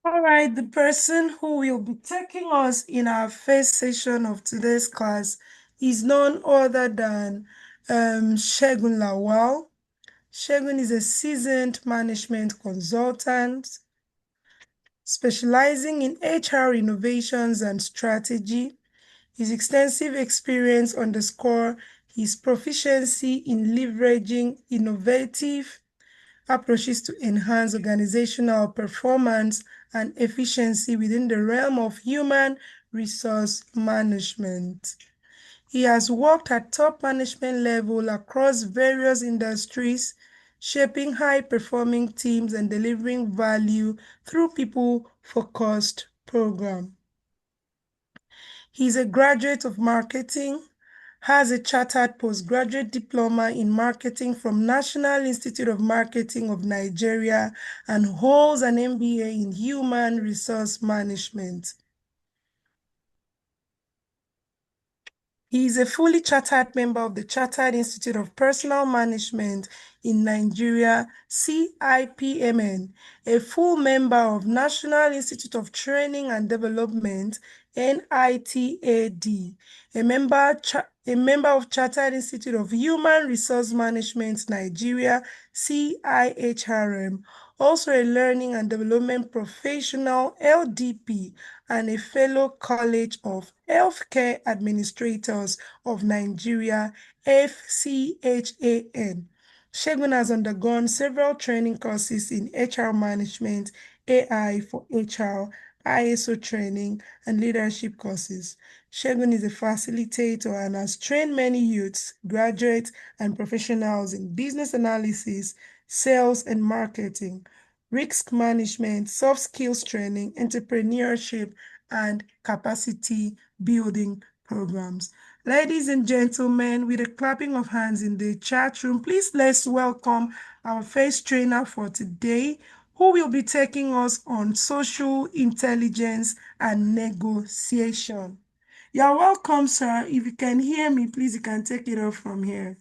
All right, the person who will be taking us in our first session of today's class is none other than Segun Lawal. Segun is a seasoned management consultant specializing in HR innovations and strategy. His extensive experience underscore his proficiency in leveraging innovative approaches to enhance organizational performance and efficiency within the realm of human resource management. He has worked at top management level across various industries, shaping high-performing teams and delivering value through people-focused programs. He is a graduate of marketing, has a chartered postgraduate diploma in marketing from National Institute of Marketing of Nigeria, and holds an MBA in human resource management. He is a fully chartered member of the Chartered Institute of Personal Management in Nigeria, CIPMN, a full member of National Institute of Training and Development, NITAD, a member of Chartered Institute of Human Resource Management Nigeria, CIHRM, also a learning and development professional, LDP, and a fellow College of Healthcare Administrators of Nigeria, FCHAN. Segun has undergone several training courses in HR management, AI for HR, ISO training, and leadership courses. Segun is a facilitator and has trained many youths, graduates, and professionals in business analysis, sales and marketing, risk management, soft skills training, entrepreneurship, and capacity building programs. Ladies and gentlemen, with a clapping of hands in the chat room, please let's welcome our first trainer for today, who will be taking us on social intelligence and negotiation. You're welcome, sir. If you can hear me, please, you can take it off from here.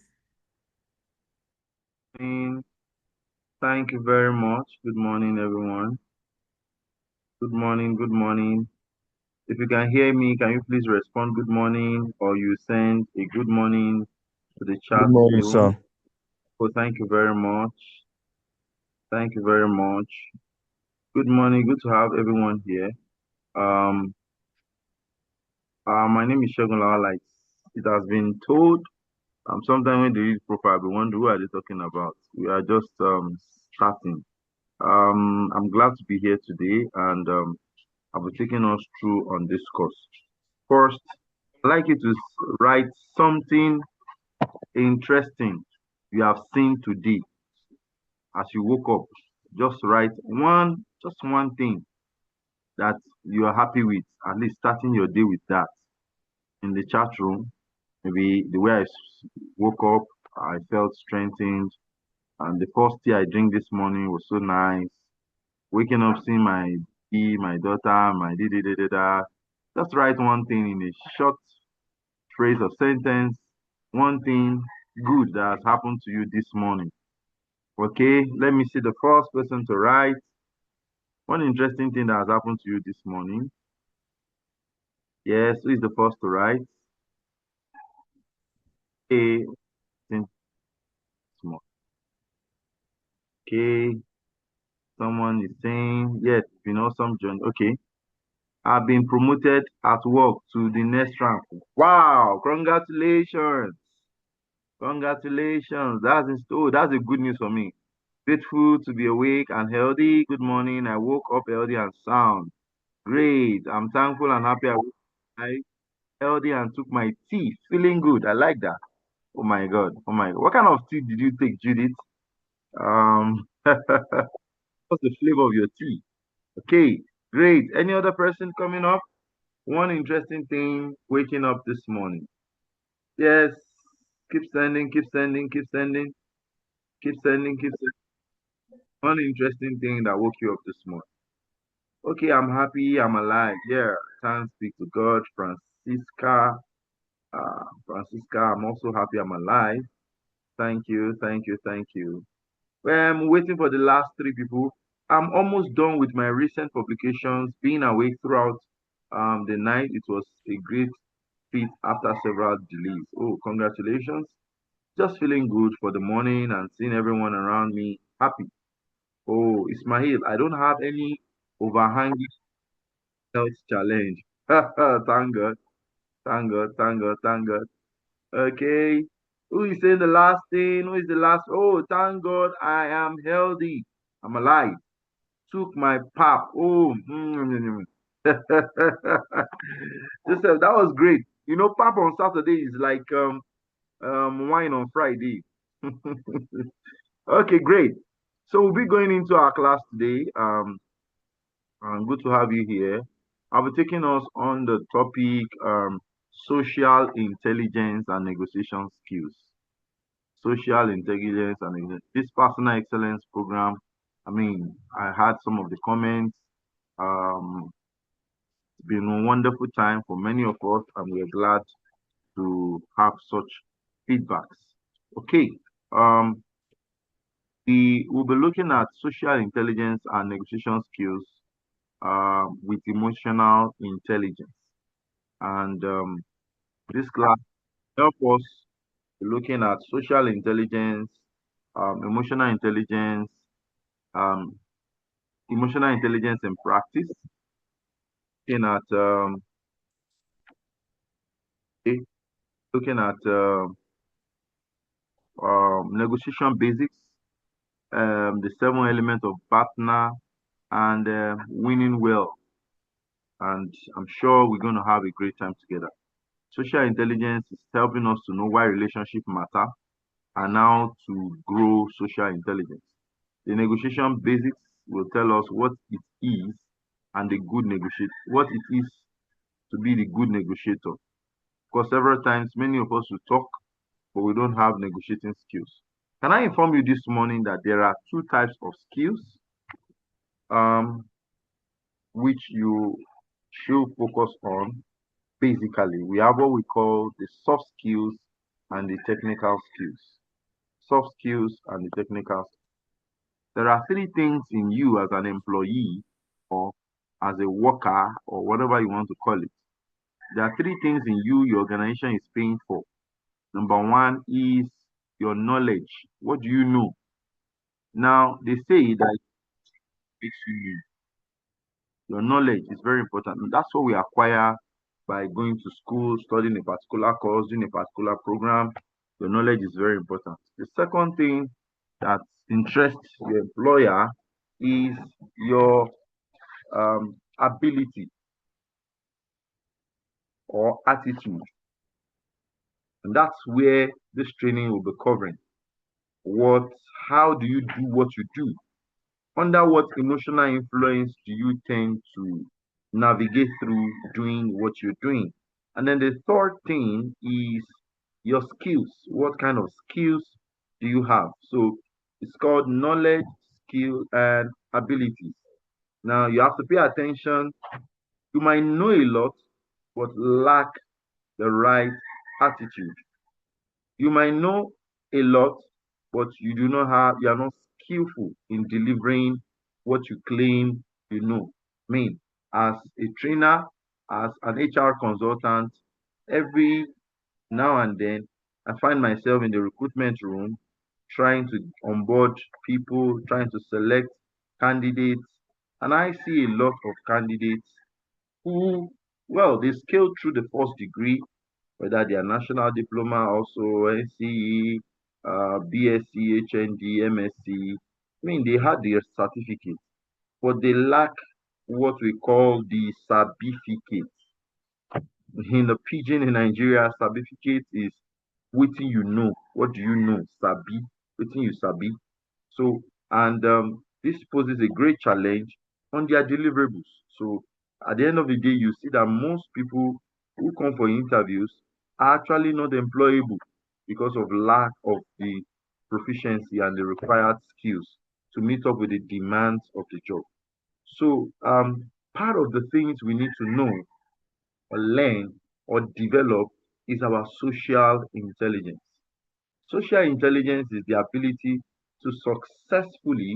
Thank you very much. Good morning, everyone. Good morning, good morning. If you can hear me, can you please respond good morning, or you send a good morning to the chat Good morning, room? sir. Oh, thank you very much. Thank you very much. Good morning. Good to have everyone here. My name is Segun Lawal. Like it has been told, sometimes when they read profile, we wonder who are they talking about. We are just starting. I'm glad to be here today, and I'll be taking us through on this course. First, I'd like you to write something interesting you have seen today as you woke up. Just write just one thing that you are happy with, at least starting your day with that in the chat room. Maybe the way woke up, I felt strengthened, and the first tea I drink this morning was so nice. Waking up, seeing my daughter, my da da da da da. Just write one thing in a short phrase or sentence, one thing good that has happened to you this morning. Okay, let me see the first person to write. One interesting thing that has happened to you this morning. Yes, who is the first to write? Okay, small. Okay, someone is saying, yes, it's been awesome journey. Okay, I've been promoted at work to the next rank. Wow, congratulations. Congratulations. That's a good news for me. Grateful to be awake and healthy. Good morning. I woke up healthy and sound. Great. I'm thankful and happy I woke up healthy and took my tea. Feeling good. I like that. Oh my God. Oh my God. What kind of tea did you take, Judith? What's the flavor of your tea? Okay. Great. Any other person coming up? One interesting thing waking up this morning. Yes. Keep sending, keep sending, keep sending, keep sending, keep sending. One interesting thing that woke you up this morning. Okay, I'm happy, I'm alive. Yeah, thanks be to God. Francisca, I'm also happy I'm alive. Thank you, thank you, thank you. Well, I'm waiting for the last three people. I'm almost done with my recent publications. Being awake throughout the night, it was a great feat after several delays. Oh, congratulations. Just feeling good for the morning and seeing everyone around me happy. Oh, Ismail, I don't have any overhanging health challenge. Thank God, thank God, thank God, thank God. Okay. Who is saying the last thing? Who is the last? Oh, thank God, I am healthy. I'm alive. Took my pap. Oh, Joseph, that was great. You know, pap on Saturday is like wine on Friday. Okay, great. So we'll be going into our class today. Good to have you here. I'll be taking us on the topic social intelligence and negotiation skills. Social intelligence and this personal excellence program. I mean, I had some of the comments. Um, it's been a wonderful time for many of us, and we're glad to have such feedbacks. Okay, um, we will be looking at social intelligence and negotiation skills with emotional intelligence. And this class help us looking at social intelligence, emotional intelligence, um, emotional intelligence in practice, looking at eh, looking at negotiation basics, the seven elements of partner, and winning well. And I'm sure we're going to have a great time together. Social intelligence is helping us to know why relationships matter and how to grow social intelligence. The negotiation basics will tell us what it is and the good negotiate what it is to be the good negotiator. Because several times many of us will talk, but we don't have negotiating skills. Can I inform you this morning that there are two types of skills um, which you should focus on. Basically, we have what we call the soft skills and the technical skills. Soft skills and the technical. There are three things in you as an employee or as a worker or whatever you want to call it. There are three things in you your organization is paying for. Number one is your knowledge. What do you know? Now, they say that makes you you. Your knowledge is very important. And that's what we acquire by going to school, studying a particular course, doing a particular program. Your knowledge is very important. The second thing that interests your employer is your ability or attitude. And that's where this training will be covering. What, how do you do what you do? Under what emotional influence do you tend to navigate through doing what you're doing? And then the third thing is your skills. What kind of skills do you have? So it's called knowledge, skill, and abilities. Now you have to pay attention. You might know a lot, but lack the right attitude. You might know a lot, but you are not skillful in delivering what you claim you know. I mean, as a trainer, as an HR consultant, every now and then I find myself in the recruitment room trying to onboard people, trying to select candidates, and I see a lot of candidates who, well, they scaled through the first degree, whether they are national diploma, also NCE, BSc, HND, MSc. I mean, they had their certificate, but they lack what we call the certificate. In the pidgin in Nigeria, certificate is wetin you know. What do you know? Sabi, wetin you sabi. So, and this poses a great challenge on their deliverables. So, at the end of the day, you see that most people who come for interviews are actually not employable because of lack of the proficiency and the required skills to meet up with the demands of the job. So, part of the things we need to know or learn or develop is our social intelligence. Social intelligence is the ability to successfully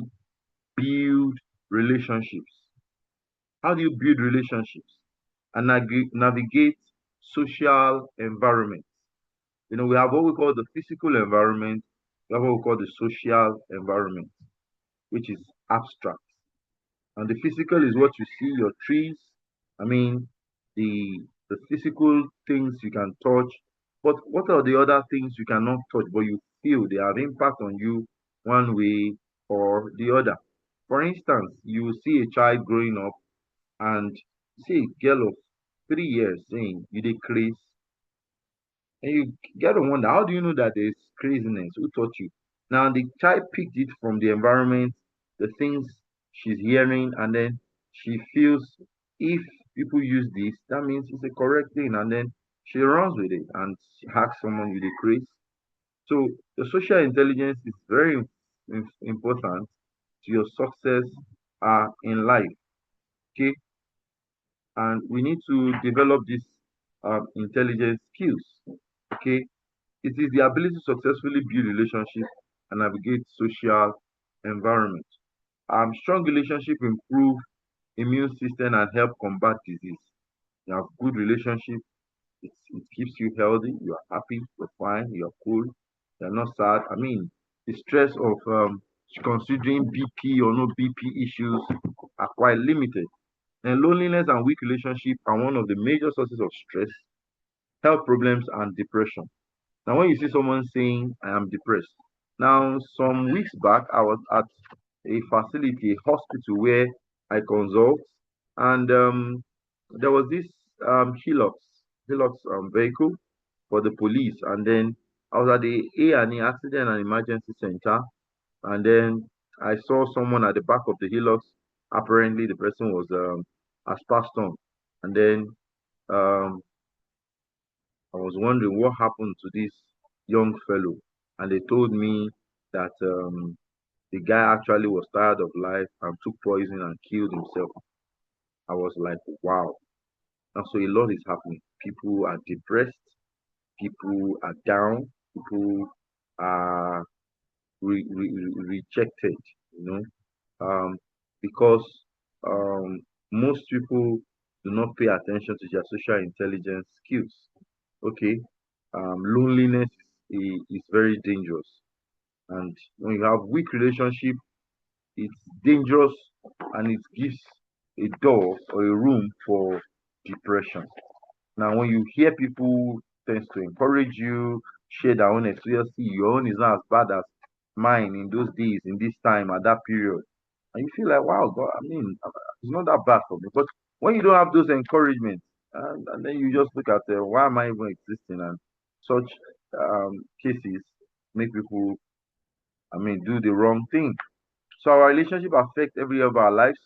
build relationships. How do you build relationships and navigate social environments? We have what we call the physical environment, we have what we call the social environment, which is abstract. And the physical is what you see, your trees. I mean, the physical things you can touch. But what are the other things you cannot touch, but you feel they have impact on you one way or the other? For instance, you see a child growing up and see a girl of 3 years saying you dey craze, and you get to wonder, how do you know that there's craziness? Who taught you? Now, the child picked it from the environment, the things she's hearing, and then she feels if people use this, that means it's a correct thing. And then she runs with it and she hacks someone with a craze. So, the social intelligence is very important to your success in life. Okay. And we need to develop these intelligence skills. Okay. It is the ability to successfully build relationships and navigate social environment. Strong relationship improve immune system and help combat disease. You have good relationship, it keeps you healthy, you are happy, you're fine, you're cool, you're not sad. I mean, the stress of considering BP or no BP issues are quite limited. And loneliness and weak relationship are one of the major sources of stress, health problems, and depression. Now, when you see someone saying, I am depressed, now, some weeks back, I was at a facility, a hospital where I consult, and there was this Hilux vehicle for the police, and then I was at the A&E Accident and Emergency Center, and then I saw someone at the back of the Hilux. Apparently, the person was aspartame, and then um, I was wondering what happened to this young fellow, and they told me that the guy actually was tired of life and took poison and killed himself. I was like, wow. And so a lot is happening. People are depressed, people are down, people are rejected, you know, because um, most people do not pay attention to their social intelligence skills. Okay, loneliness is very dangerous, and when you have weak relationship, it's dangerous and it gives a door or a room for depression. Now, when you hear people tends to encourage you, share their own experience, see your own is not as bad as mine in those days, in this time, at that period. And you feel like, wow, God, I mean, it's not that bad for me. But when you don't have those encouragements, and then you just look at why am I even existing? And such cases make people, I mean, do the wrong thing. So our relationship affects every area of our lives,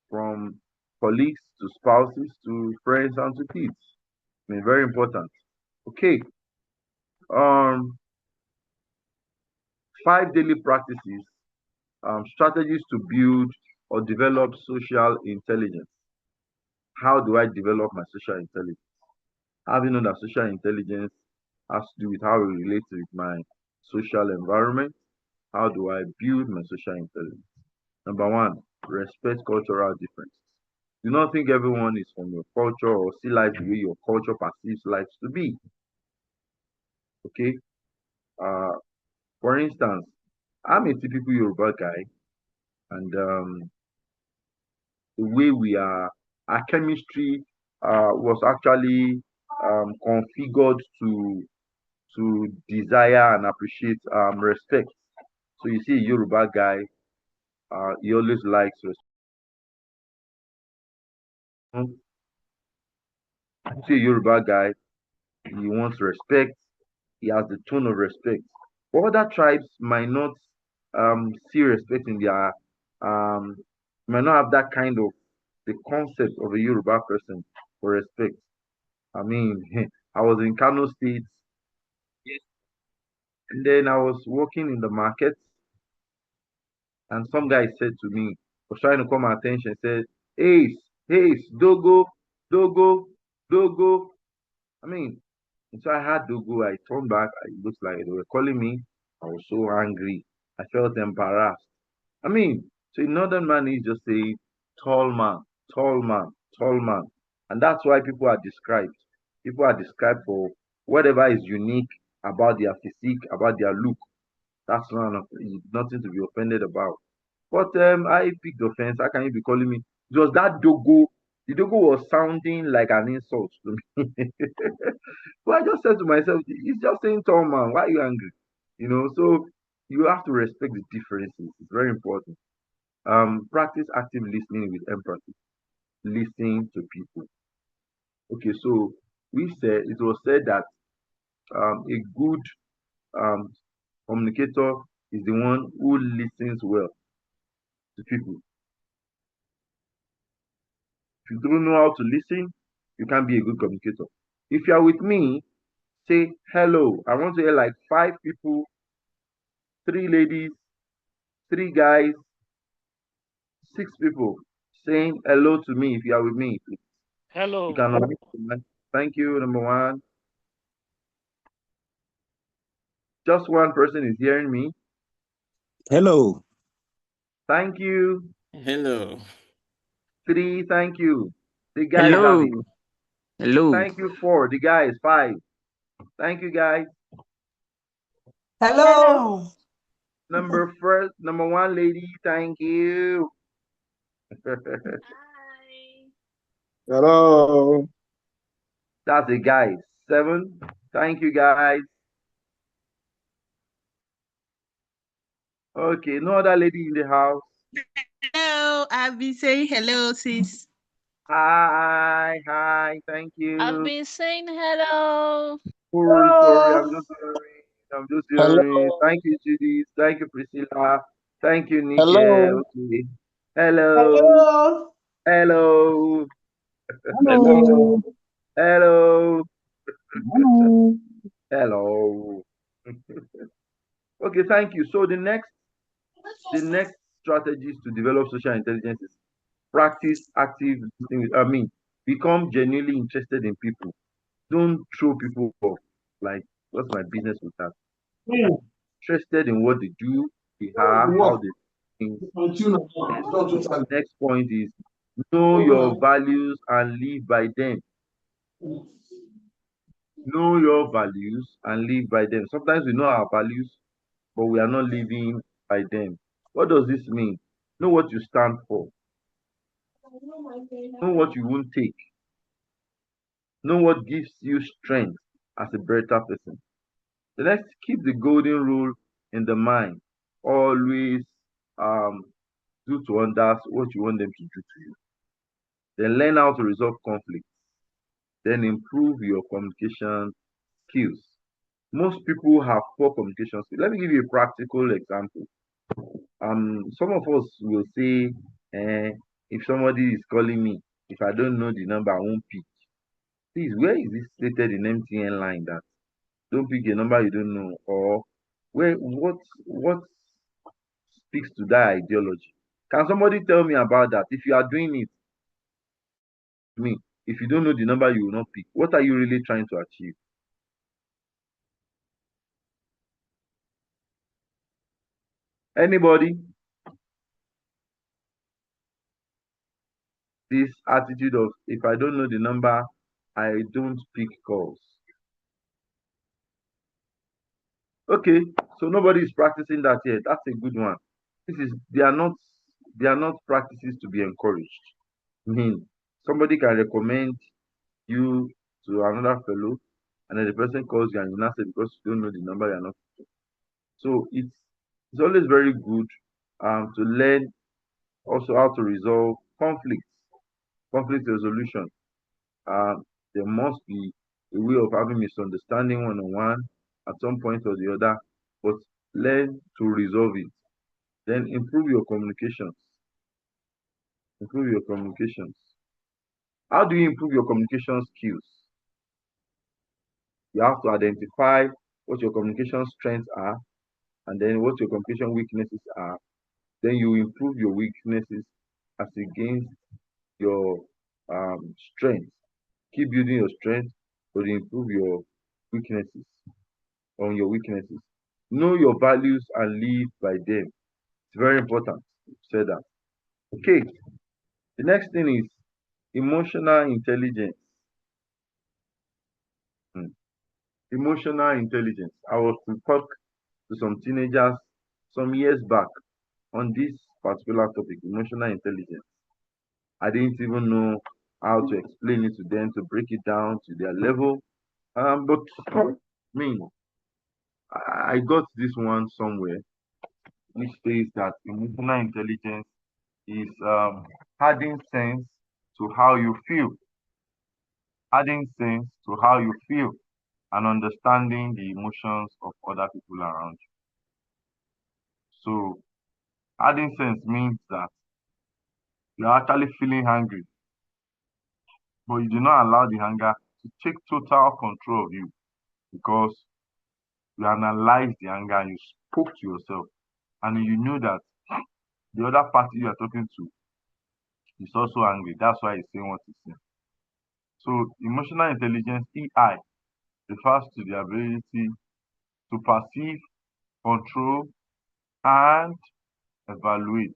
from colleagues to spouses to friends and to kids. I mean, very important. Okay. Um, 5 daily practices, strategies to build or develop social intelligence. How do I develop my social intelligence? Have you known that social intelligence has to do with how I relate with my social environment? How do I build my social intelligence? Number one, respect cultural differences. Do not think everyone is from your culture or see life the way your culture perceives life to be. Okay. Uh, for instance, I'm a typical Yoruba guy, and the way our chemistry was actually configured to desire and appreciate respect. So you see a Yoruba guy, he always likes respect. You see a Yoruba guy, he wants respect. He has the tone of respect. But other tribes might not see respect in their might not have that kind of the concept of a Yoruba person for respect. I mean, I was in Kano State, and then I was working in the market, and some guy said to me, was trying to call my attention, said, Ace, Ace, Dogo, Dogo, Dogo. I mean, and so I had Dogo. I turned back. It looks like they were calling me. I was so angry. I felt embarrassed. I mean, So in northern man is just a tall man, tall man, tall man. And that's why people are described. People are described for whatever is unique about their physique, about their look. That's nothing to be offended about. But I picked offense. How can you be calling me? It was that dogo. The dogo was sounding like an insult to me. But I just said to myself, he's just saying tall man. Why are you angry? So you have to respect the differences. It's very important. Practice active listening with empathy. Listen to people. Okay, so it was said that a good um, communicator is the one who listens well to people. If you don't know how to listen, you can't be a good communicator. If you are with me, say hello. I want to hear like five people, three ladies, three guys, six people saying hello to me if you are with me. You Hello. can unmute. Thank you, number one. Just one person is hearing me. Hello. Thank you. Hello. Three, thank you. The guys have it. Hello. Hello. Thank you. Four. The guys, five. Thank you, guys. Hello. Number one lady, thank you. Hello. That's the guys. Seven. Thank you, guys. Okay, no other lady in the house. Hello, I've been saying hello, sis. Hi, hi, thank I've you. been saying hello. Oh, sorry, I'm Hello. just hearing. I'm just hearing. Hello. Thank you, Judith. Thank you, Priscilla. Thank you, Nike. Hello. Okay. Hello. Hello. Hello. Hello. Hello. Hello. Hello. Okay, thank you. So the next strategies to develop social intelligence is practice active listening. Become genuinely interested in people. Don't throw people off. Like, what's my business with that? Interested in what they do, they are, how they think. Then next point is know your values and live by them. Know your values and live by them. Sometimes we know our values, but we are not living by them. What does this mean? Know what you stand for. Know what you won't take. Know what gives you strength as a better person. So let's keep the golden rule in the mind. Always um, do to others what you want them to do to you. Then learn how to resolve conflicts. Then improve your communication skills. Most people have poor communication skills. Let me give you a practical example. Some of us will say, if somebody is calling me, if I don't know the number, I won't pick. Please, where is it stated in MTN line that don't pick a number you don't know? Or what speaks to that ideology? Can somebody tell me about that? If you are doing it, me, if you don't know the number you will not pick, what are you really trying to achieve? Anybody? This attitude of if I don't know the number, I don't pick calls. Okay, so nobody is practicing that yet. That's a good one. They are not practices to be encouraged. I mean, somebody can recommend you to another fellow, and then the person calls you and you now say because you don't know the number, you're not. So it's always very good to learn also how to resolve conflict resolution. There must be a way of having misunderstanding one on one at some point or the other, but learn to resolve it. Then improve your communications. Improve your communications. How do you improve your communication skills? You have to identify what your communication strengths are and then what your communication weaknesses are. Then you improve your weaknesses as against your strength. Keep building your strength, but improve your weaknesses on your weaknesses. Know your values and live by them. It's very important. Said that. Okay. The next thing is emotional intelligence. Hmm. Emotional intelligence. I was to talk to some teenagers some years back on this particular topic, emotional intelligence. I didn't even know how to explain it to them, to break it down to their level. But I mean, I got this one somewhere which says that emotional intelligence is adding sense to how you feel, adding sense to how you feel, and understanding the emotions of other people around you. So, adding sense means that you're actually feeling hungry, but you do not allow the hunger to take total control of you because you analyze the anger and you spoke to yourself and you know that the other party you are talking to is also angry. That's why he's saying what he's saying. So emotional intelligence, EI, refers to the ability to perceive, control, and evaluate.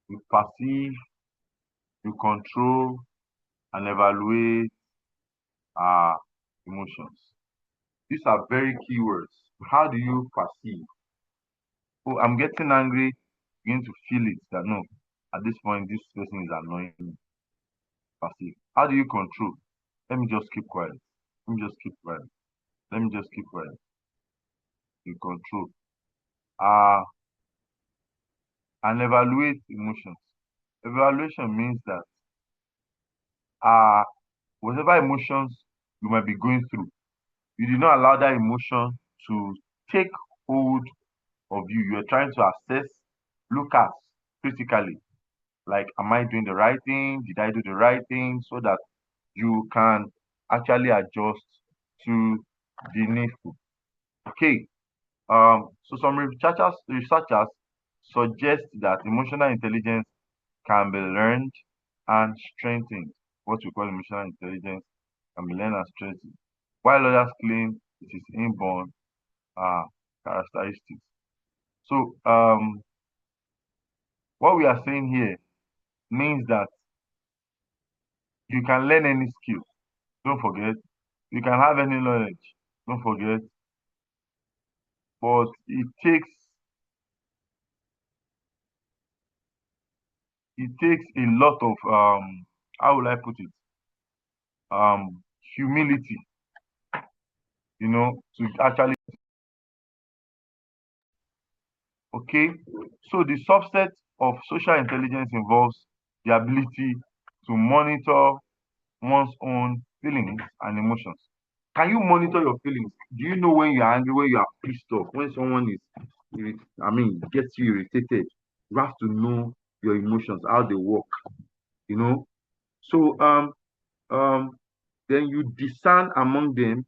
You perceive, you control, and evaluate our emotions. These are very key words. How do you perceive? Oh, I'm getting angry. Begin to feel it that no, at this point, this person is annoying me. Perceive. How do you control? Let me just keep quiet. Let me just keep quiet. Let me just keep quiet. You control. Uh, and evaluate emotions. Evaluation means that uh, whatever emotions you might be going through, you do not allow that emotion to take hold of you. You are trying to assess, look at critically, like, am I doing the right thing? Did I do the right thing? So that you can actually adjust to the needful. Okay. So some researchers suggest that emotional intelligence can be learned and strengthened. What we call emotional intelligence can be learned and strengthened, while others claim it is inborn uh, characteristics. So what we are saying here means that you can learn any skill. Don't forget, you can have any knowledge. Don't forget, but it takes a lot of how will I put it? Humility, to actually. Okay. So the subset of social intelligence involves the ability to monitor one's own feelings and emotions. Can you monitor your feelings? Do you know when you're angry, when you are pissed off, when someone gets you irritated? You have to know your emotions, how they work, you know. So um then you discern among them,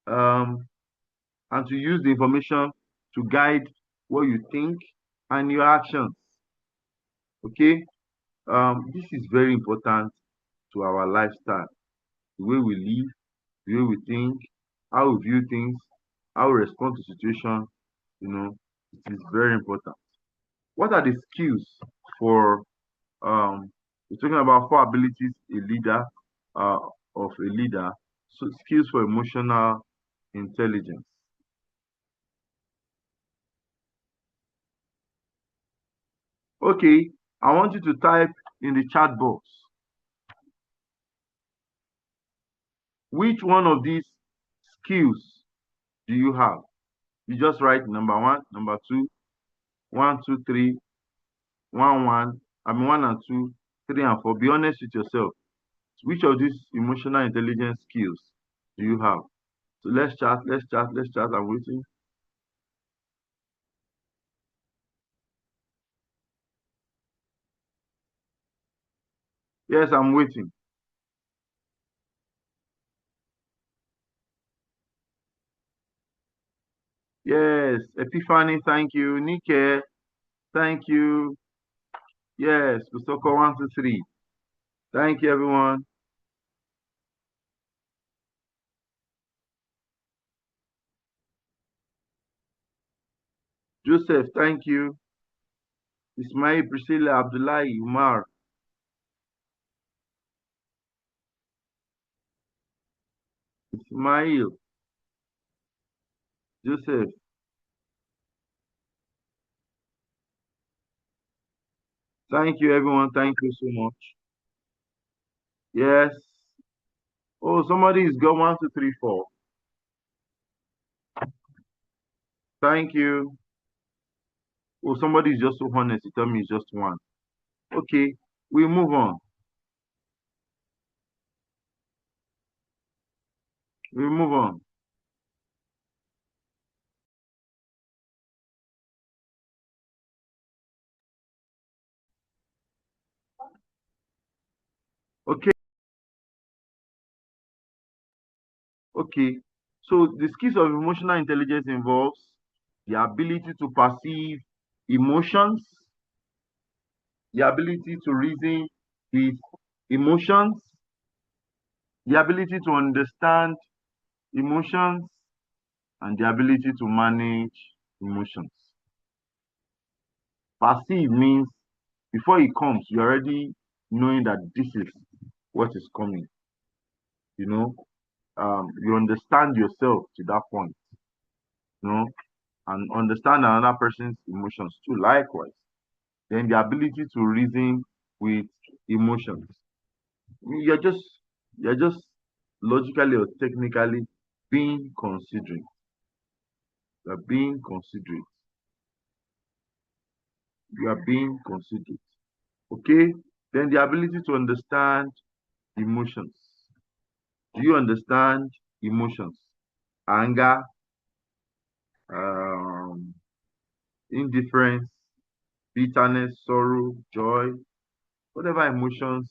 um and to use the information to guide what you think and your actions. Okay. This is very important to our lifestyle, the way we live, the way we think, how we view things, how we respond to situations. It is very important. What are the skills for we're talking about four abilities uh of a leader, so skills for emotional intelligence. Okay, I want you to type in the chat box which one of these skills do you have. You just write number one, number two, one, two, three, one and two, three and four. Be honest with yourself. Which of these emotional intelligence skills do you have? So let's chat, let's chat, let's chat. I'm waiting. Yes, I'm waiting. Yes, Epiphany, thank you. Nike, thank you. Yes, Busoko 123. Thank you, everyone. Joseph, thank you. Ismail, Priscilla, Abdullahi, Umar. Ismail, Joseph. Thank you, everyone. Thank you so much. Yes. Oh, somebody is got 1, 2, 3, 4. Thank you. Oh, somebody is just so honest to tell me it's just one. Okay, we move on. We move on. Okay. Okay. So the skills of emotional intelligence involves the ability to perceive emotions, the ability to reason with emotions, the ability to understand emotions, and the ability to manage emotions. Perceive means before it comes, you're already knowing that this is what is coming. You know, you understand yourself to that point, you know, and understand another person's emotions too, likewise. Then the ability to reason with emotions. You're just you're just logically or technically being considerate. You're being considerate. You are being considerate. Okay? Then the ability to understand emotions. Do you understand emotions? Anger, um, indifference, bitterness, sorrow, joy, whatever emotions,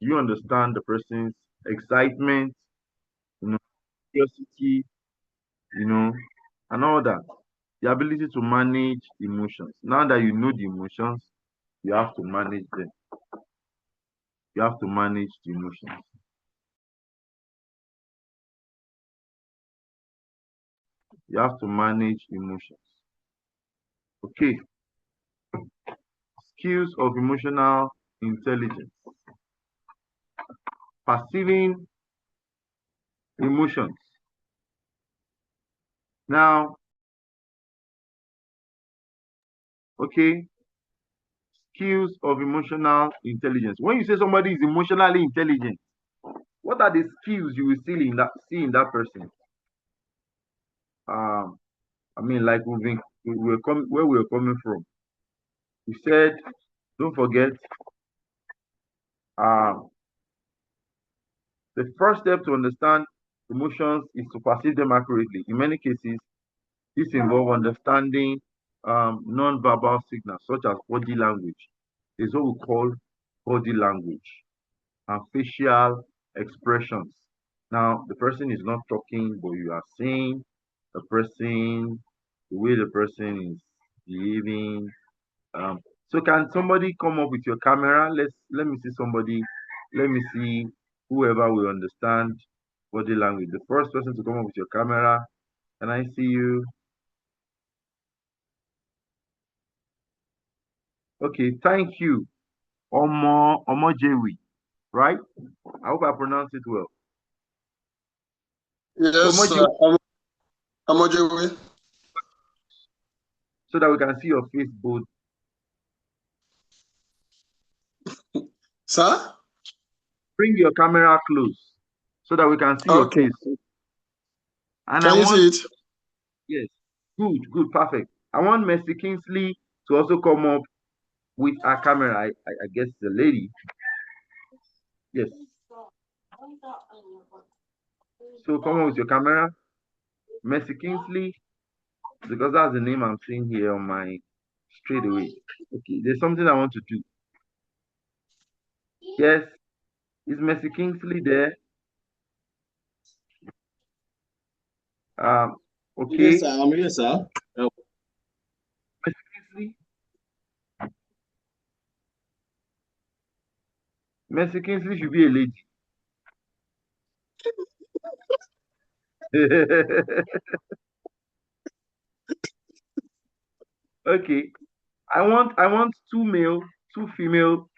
you understand the person's excitement, you know, curiosity, you know, and all that. The ability to manage emotions. Now that you know the emotions, you have to manage them. You have to manage the emotions. You have to manage emotions. Okay. Skills of emotional intelligence. Perceiving emotions. Now, okay, skills of emotional intelligence. When you say somebody is emotionally intelligent, what are the skills you will see in that person? Um, I mean, like where we were coming from. We said, don't forget, um, the first step to understand emotions is to perceive them accurately. In many cases, this involves understanding non-verbal signals such as body language. Is what we call body language and facial expressions. Now, the person is not talking, but you are seeing the way the person is behaving. So can somebody come up with your camera? Let me see somebody. Let me see whoever will understand body language. The first person to come up with your camera. Can I see you? Okay, thank you. Omojewi, right? I hope I pronounced it well. So Yes, sir. I'm Ojewe. So that we can see your face both. Sir? Bring your camera close so that we can see your Okay. face. And Can you see it? yes, good, perfect. I want Mercy Kingsley to also come up with a camera. I guess the lady. Yes. So come on with your camera. Mercy Kingsley, because that's the name I'm seeing here on my straight away. Okay, there's something I want to do. Yes, is Mercy Kingsley there? Okay. Yes, sir. I'm here, sir. Mercy Kingsley. Mercy Kingsley should be a lady. Okay. I want two male, two female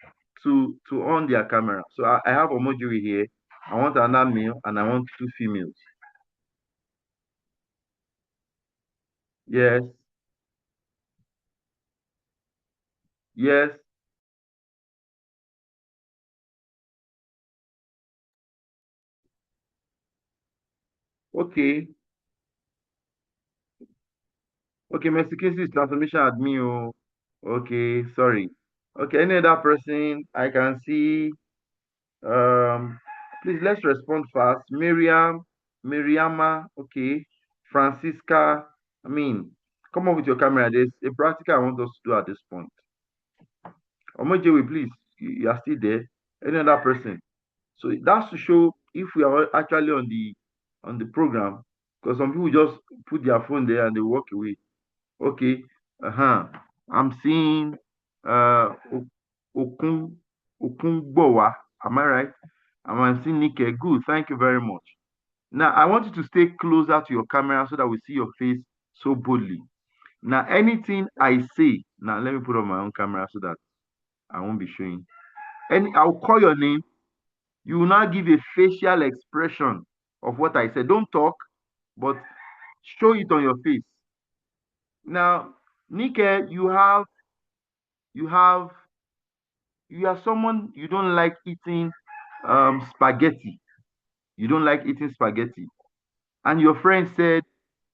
to on their camera. So I have Omojowi here. I want another male and I want two females. Yes. Yes. Okay. Okay, Mercy Casey is transformation admin. Oh. Okay, sorry. Okay, any other person I can see? Um, please let's respond fast. Miriama, okay. Francisca, come on with your camera. There's a practical I want us to do at this point. Omojewe, please, you are still there. Any other person? So that's to show if we are actually on the program, because some people just put their phone there and they walk away. Okay. Uh-huh. I'm seeing O- Okun Okunbowa. Am I right? And I'm seeing Nike. Good. Thank you very much. Now I want you to stay closer to your camera so that we see your face so boldly. Now anything I say, now let me put on my own camera so that I won't be showing. I'll call your name. You will now give a facial expression of what I said. Don't talk, but show it on your face. Now, Nike, you have you are someone you don't like eating spaghetti. You don't like eating spaghetti. And your friend said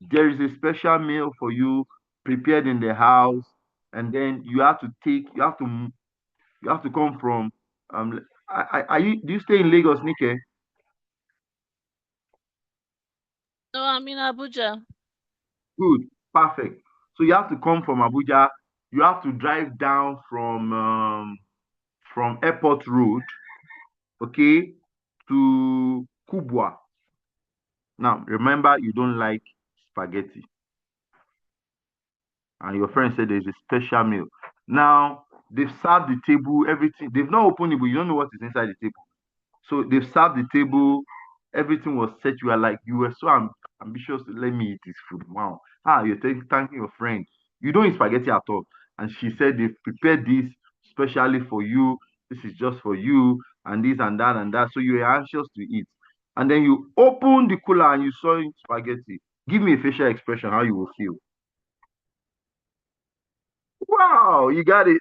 there is a special meal for you prepared in the house, and then you have to come from are you do you stay in Lagos, Nike? No, I'm in Abuja. Good, perfect. So you have to come from Abuja. You have to drive down from Airport Road, okay, to Kubwa. Now remember, you don't like spaghetti, and your friend said there's a special meal. Now they've served the table, everything. They've not opened it, but you don't know what is inside the table. So they've served the table, everything was set. You are like, you were so ambitious to let me eat this food. Wow. You're thanking your friend. You don't eat spaghetti at all. And she said they've prepared this specially for you. This is just for you, and this and that and that. So you were anxious to eat. And then you open the cooler and you saw spaghetti. Give me a facial expression, how you will feel. Wow, you got it.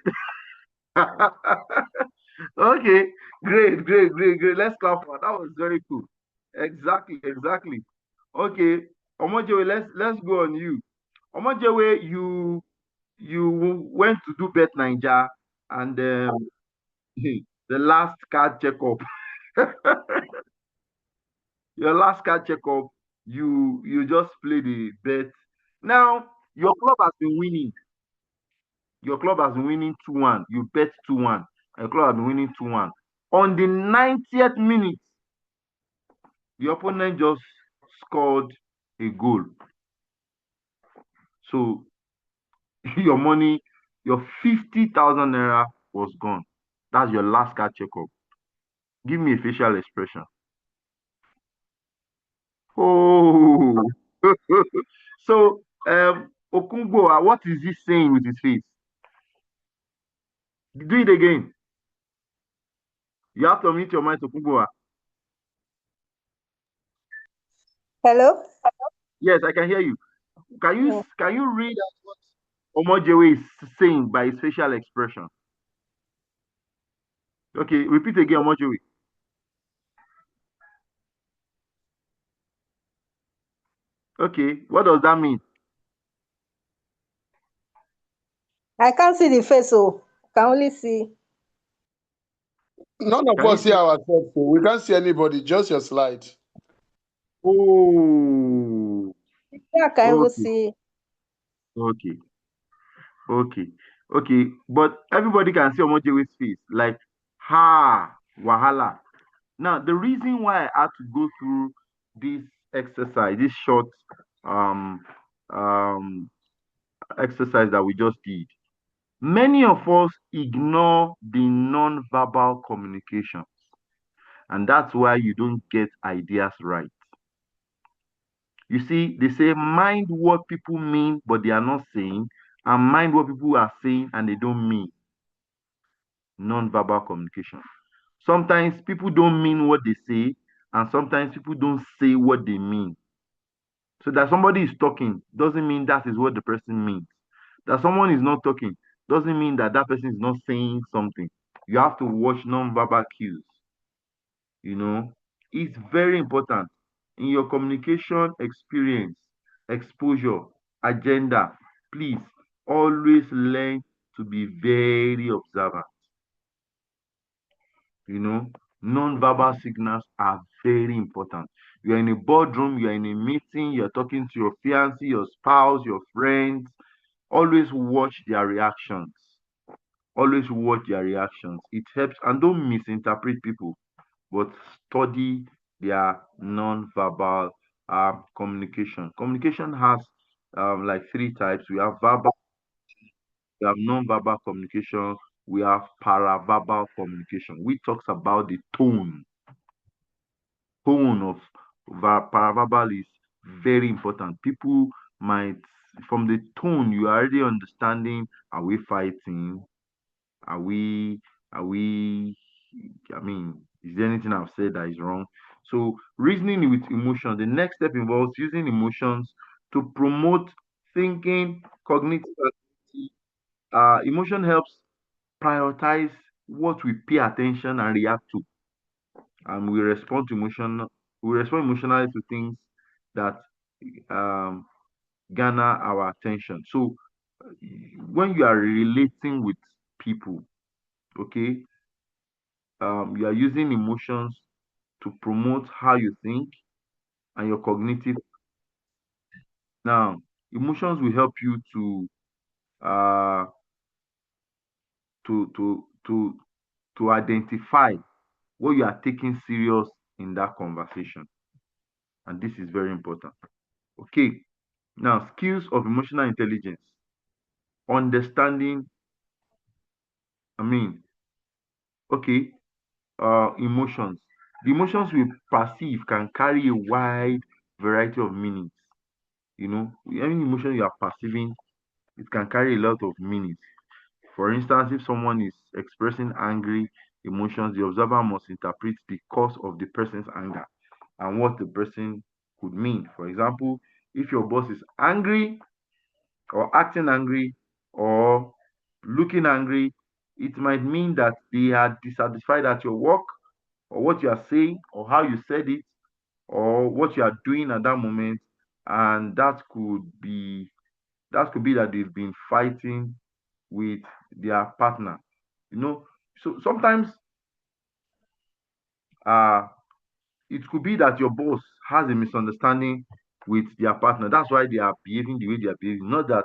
Okay, great, great, great, great. Let's clap for that. That was very cool. Exactly, exactly. Okay, Omojewe, let's go on you. Omojewe, you went to do Bet Ninja and the last card checkup, your last card checkup, you just play the bet. Now your club has been winning. Your club has been winning 2-1. You bet 2-1. Your club has been winning 2-1. On the 90th minute, the opponent just scored a goal. So your money, your 50,000 naira was gone. That's your last card checkup. Give me a facial expression. Oh, so Okunbo, what is he saying with his face? Do it again. You have to mute your mind, Okunbo. Hello? Yes, I can hear you. Can you read what Omojewe is saying by his facial expression? Okay, repeat again, Omojewe. Okay, what does that mean? I can't see the face, so I can only see. None of Can you us see see? ourselves, so we can't see anybody, just your slide. Oh, Yeah, I can even okay, see. okay, okay, okay. But everybody can see Omojewe's face, like, wahala. Now, the reason why I had to go through this exercise, this short um um exercise that we just did, many of us ignore the non-verbal communication, and that's why you don't get ideas right. You see, they say mind what people mean, but they are not saying, and mind what people are saying and they don't mean. Non-verbal communication. Sometimes people don't mean what they say, and sometimes people don't say what they mean. So that somebody is talking doesn't mean that is what the person means. That someone is not talking doesn't mean that that person is not saying something. You have to watch non-verbal cues. You know, it's very important in your communication experience, exposure, agenda. Please always learn to be very observant. You know, non-verbal signals are very important. You're in a boardroom, you're in a meeting, you're talking to your fiancé, your spouse, your friends. Always watch their reactions. Always watch their reactions. It helps, and don't misinterpret people, but study their non-verbal communication. Communication has like three types. We have verbal, we have non-verbal communication, we have paraverbal communication, which talks about the tone of paraverbal is very important. People might, from the tone, you are already understanding, are we fighting? Are we, are we, I mean, is there anything I've said that is wrong? So, reasoning with emotion, the next step involves using emotions to promote thinking, cognitive activity. Emotion helps prioritize what we pay attention and react to. And we respond emotionally to things that um, garner our attention. So, when you are relating with people, okay, you are using emotions to promote how you think and your cognitive. Now, emotions will help you uh to to to to identify what you are taking serious in that conversation, and this is very important. Okay, now skills of emotional intelligence, understanding. I mean, okay, emotions. The emotions we perceive can carry a wide variety of meanings. You know, any emotion you are perceiving, it can carry a lot of meanings. For instance, if someone is expressing angry emotions, the observer must interpret the cause of the person's anger and what the person could mean. For example, if your boss is angry or acting angry or looking angry, it might mean that they are dissatisfied at your work or what you are saying or how you said it or what you are doing at that moment. And that could be that they've been fighting with their partner. You know, so sometimes uh it could be that your boss has a misunderstanding with their partner. That's why they are behaving the way they are behaving. Not that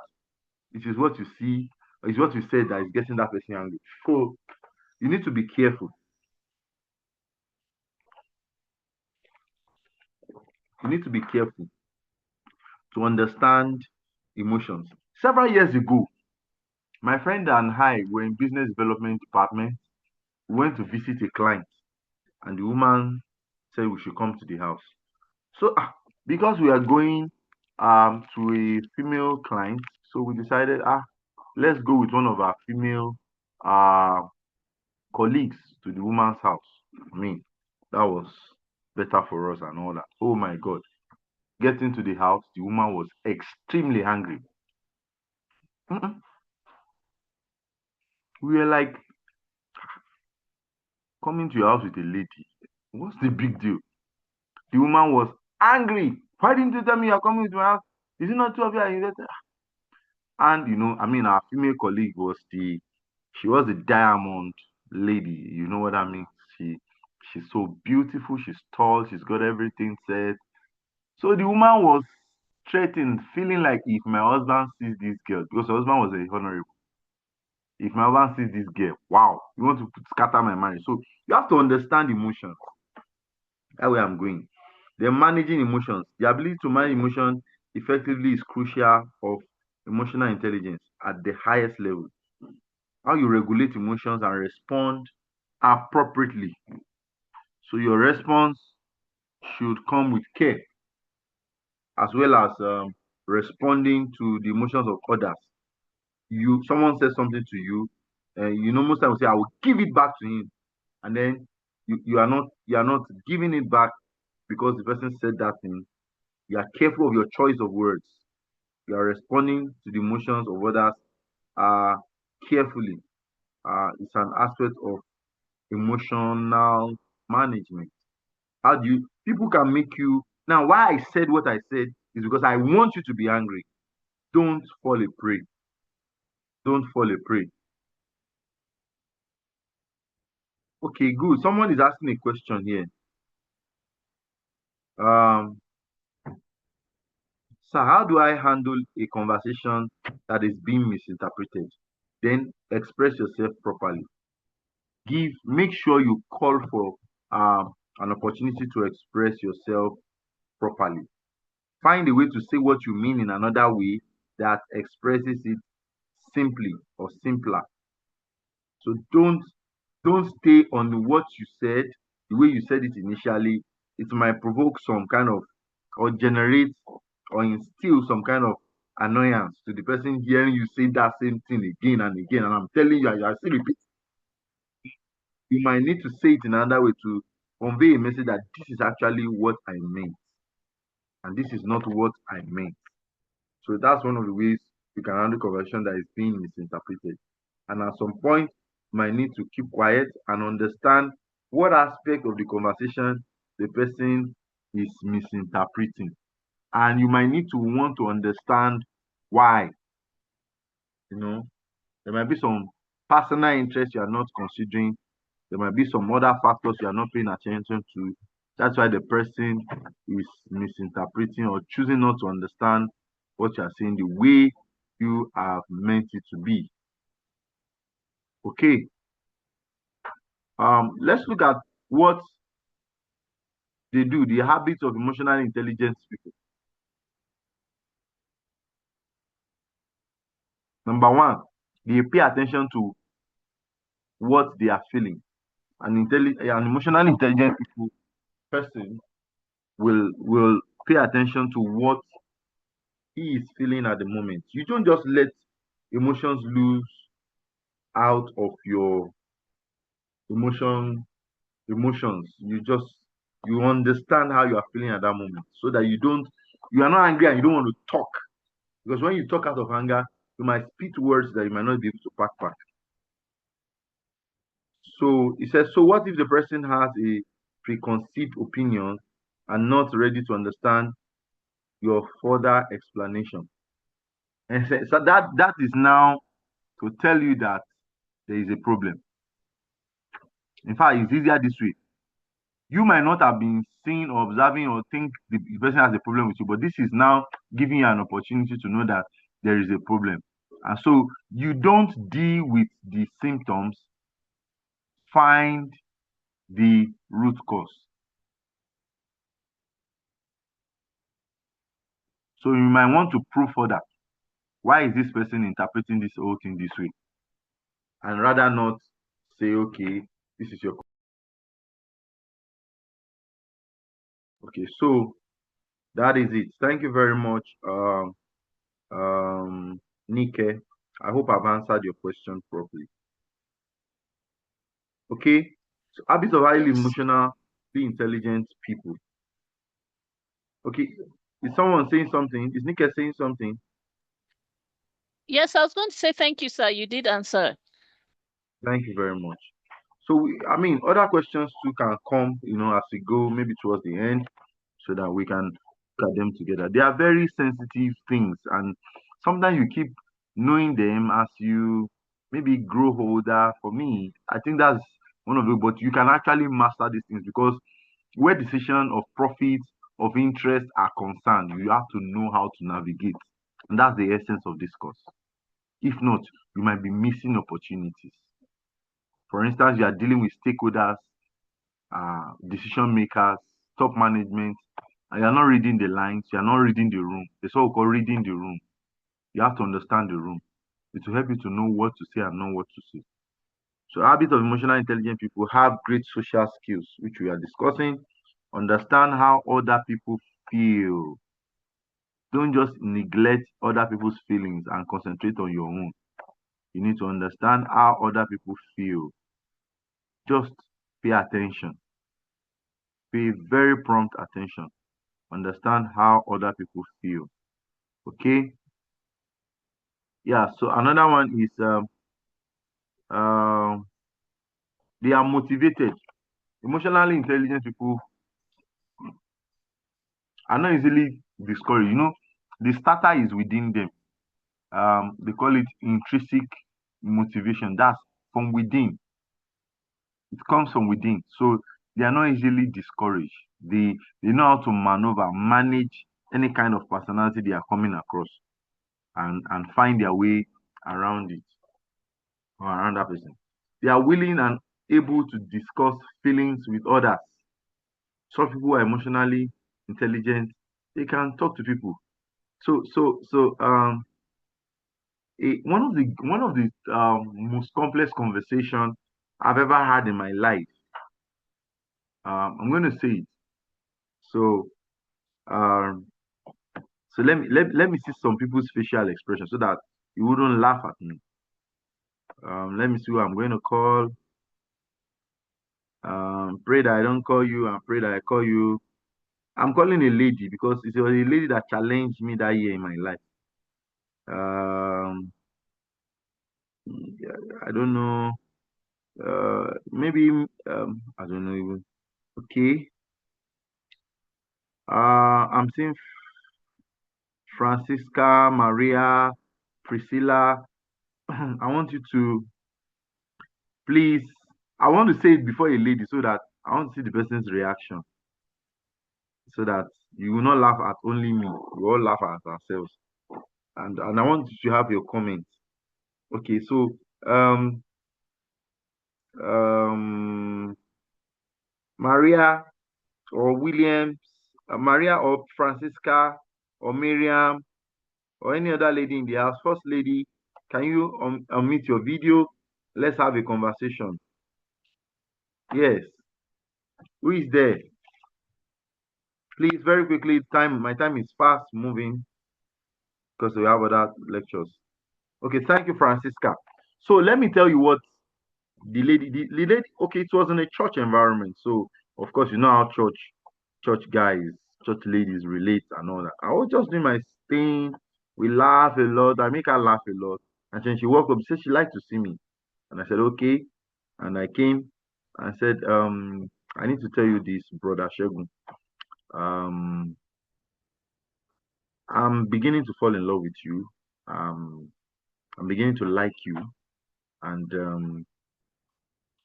it is what you see, or it's what you said that is getting that person angry. So you need to be careful. You need to be careful to understand emotions. Several years ago, my friend and I were in business development department. We went to visit a client, and the woman said we should come to the house. So because we are going to a female client, so we decided let's go with one of our female uh colleagues to the woman's house. I mean, that was better for us and all that. Oh my God. Getting to the house, the woman was extremely angry. Mm-mm. We were like, coming to your house with a lady. What's the big deal? The woman was angry. Why didn't you tell me you're coming to my house? Is it not two of you? And I mean, our female colleague she was the diamond lady. You know what I mean? She she's so beautiful. She's tall. She's got everything said. So the woman was threatened, feeling like if my husband sees this girl, because her husband was a honorable. If my husband sees this girl, wow, you want to scatter my marriage. So you have to understand emotions. That's where I'm going. Then managing emotions. The ability to manage emotion effectively is crucial of emotional intelligence at the highest level. How you regulate emotions and respond appropriately. So your response should come with care as well as responding to the emotions of others. someone says something to you, most times say, I will give it back to him. And then you are not giving it back because the person said that thing. You are careful of your choice of words. You are responding to the emotions of others carefully. It's an aspect of emotional management. How do you people can make you now? Why I said what I said is because I want you to be angry. Don't fall a prey. Don't fall a prey. Okay, good. Someone is asking a question here. So how do I handle a conversation that is being misinterpreted? Then express yourself properly. Make sure you call for an opportunity to express yourself properly. Find a way to say what you mean in another way that expresses it simply or simpler. So don't stay on what you said, the way you said it initially. It might provoke some kind of or generate or instill some kind of annoyance to the person hearing you say that same thing again and again. And I'm telling you, I still repeat, you might need to say it in another way to convey a message that this is actually what I meant. And this is not what I meant. So that's one of the ways you can handle conversation that is being misinterpreted. And at some point, you might need to keep quiet and understand what aspect of the conversation the person is misinterpreting. And you might need to want to understand why. There might be some personal interest you are not considering. There might be some other factors you are not paying attention to. That's why the person is misinterpreting or choosing not to understand what you are saying the way you have meant it to be. Okay. Let's look at what they do, the habits of emotional intelligence people. Number one, they pay attention to what they are feeling. An emotionally intelligent person will pay attention to what he is feeling at the moment. You don't just let emotions loose out of your emotions. You understand how you are feeling at that moment so that you are not angry and you don't want to talk. Because when you talk out of anger, you might spit words that you might not be able to pack back. So it says, so what if the person has a preconceived opinion and not ready to understand your further explanation? And so that is now to tell you that there is a problem. In fact, it's easier this way. You might not have been seeing or observing or think the person has a problem with you, but this is now giving you an opportunity to know that there is a problem. And so you don't deal with the symptoms, find the root cause. So you might want to prove further. Why is this person interpreting this whole thing this way? And rather not say, okay, this is your. Okay, so that is it. Thank you very much, Nike. I hope I've answered your question properly. Okay, so habits of highly emotionally intelligent people. Okay, is someone saying something? Is Nike saying something? Yes, I was going to say thank you, sir. You did answer. Thank you very much. So, other questions too can come, as we go, maybe towards the end, so that we can look at them together. They are very sensitive things, and sometimes you keep knowing them as you maybe grow older. For me, I think that's one of the, but you can actually master these things because where decision of profit, of interest are concerned, you have to know how to navigate. And that's the essence of this course. If not, you might be missing opportunities. For instance, you are dealing with stakeholders, decision makers, top management, and you're not reading the lines, you're not reading the room. It's what we call reading the room. You have to understand the room. It will help you to know what to say and know what to say. So habits of emotional intelligent people have great social skills, which we are discussing. Understand how other people feel. Don't just neglect other people's feelings and concentrate on your own. You need to understand how other people feel. Just pay attention. Pay very prompt attention. Understand how other people feel. Okay? Yeah, so another one is um they are motivated. Emotionally intelligent people are not easily discouraged. The starter is within them. They call it intrinsic motivation. That's from within. It comes from within. So they are not easily discouraged. They know how to maneuver, manage any kind of personality they are coming across and find their way around it or around that person. They are willing and able to discuss feelings with others. Some people are emotionally intelligent. They can talk to people. So one of the most complex conversation I've ever had in my life. I'm going to say it. So um, so let me see some people's facial expression so that you wouldn't laugh at me. Let me see who I'm going to call. Pray that I don't call you and pray that I call you. I'm calling a lady because it was a lady that challenged me that year in my life. Um, yeah, I don't know. Maybe I don't know even. Okay. I'm seeing Francisca, Maria, Priscilla. I want you to please. I want to say it before a lady so that I want to see the person's reaction so that you will not laugh at only me. We all laugh at ourselves. And I want you to have your comments. Okay, so um um Maria or Williams, Maria or Francisca or Miriam or any other lady in the house, first lady, can you unmute your video? Let's have a conversation. Yes. Who is there? Please, very quickly, my time is fast moving because we have other lectures. Okay, thank you, Francisca. So let me tell you what the lady, okay, it was in a church environment. So of course, you know how church guys, church ladies relate and all that. I was just doing my thing. We laugh a lot. I make her laugh a lot. And then she woke up, said she liked to see me. And I said, okay. And I came and said, I need to tell you this, brother Segun. Um, I'm beginning to fall in love with you. I'm beginning to like you. And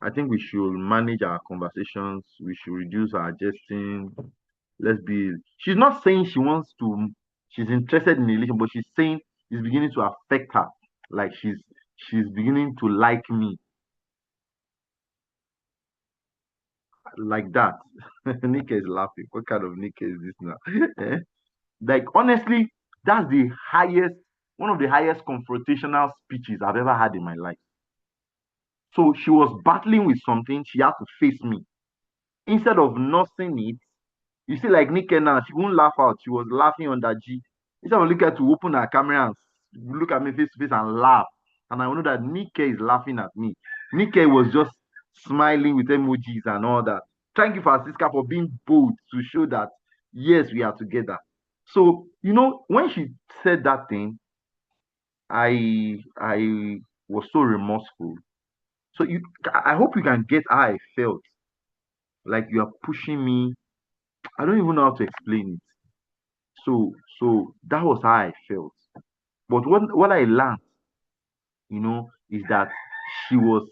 I think we should manage our conversations. We should reduce our jesting. Let's be. She's not saying she's interested in a relation, but she's saying it's beginning to affect her. Like she's beginning to like me like that. Nika is laughing. What kind of Nika is this now? Eh? Like honestly, that's one of the highest confrontational speeches I've ever had in my life. So she was battling with something. She had to face me. Instead of nursing it, you see, like Nika now, she won't laugh out. She was laughing on that G. Instead of Nika to open her camera and look at me face to face and laugh. And I know that Nika is laughing at me. Nika was just smiling with emojis and all that. Thank you, Francisca, for being bold to show that, yes, we are together. So, when she said that thing, I was so remorseful. So I hope you can get how I felt. Like you are pushing me. I don't even know how to explain it. So that was how I felt. But what I learned, is that she was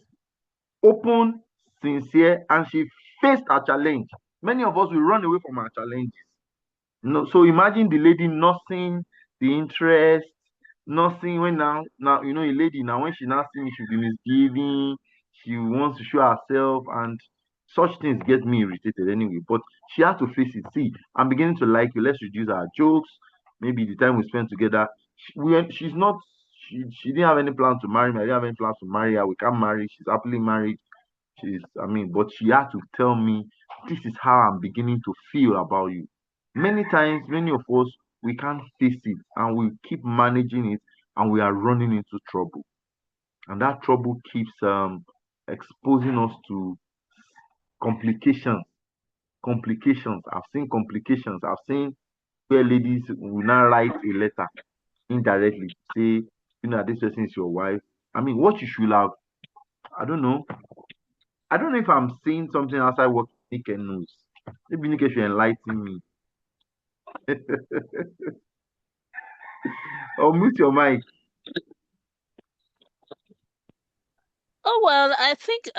open, sincere, and she faced her challenge. Many of us will run away from our challenges. No, so imagine the lady nursing the interest, nursing when now a lady now when she now see me, she'll be misgiving, she wants to show herself, and such things get me irritated anyway. But she had to face it. See, I'm beginning to like you. Let's reduce our jokes. Maybe the time we spend together. She's not. She didn't have any plan to marry me. I didn't have any plans to marry her. We can't marry. She's happily married. But she had to tell me, this is how I'm beginning to feel about you. Many times, many of us, we can't face it and we keep managing it and we are running into trouble. and that trouble keeps exposing us to complications. Complications. I've seen complications. I've seen where ladies will now write a letter indirectly, say, this person is your wife. I mean, what you should have, I don't know. I don't know if I'm seeing something outside what Nike knows. Maybe Nike should enlighten me. Or mute your mic. Oh, well, I think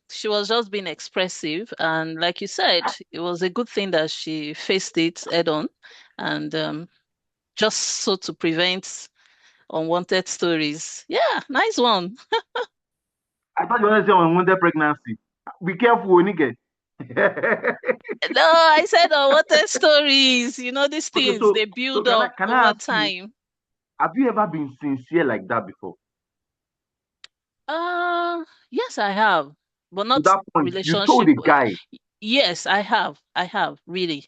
she was just being expressive, and like you said, it was a good thing that she faced it head on, and just so to prevent unwanted stories. Yeah, nice one. I thought you wanted to say unwanted pregnancy. Be careful, Nike. No, I said unwanted stories. You know, these Okay, things so they so build can I up can I over ask you, time. have you ever been sincere like that before? Yes, I have, but To not that point, you told relationship. the guy. Yes, I have. I have, really.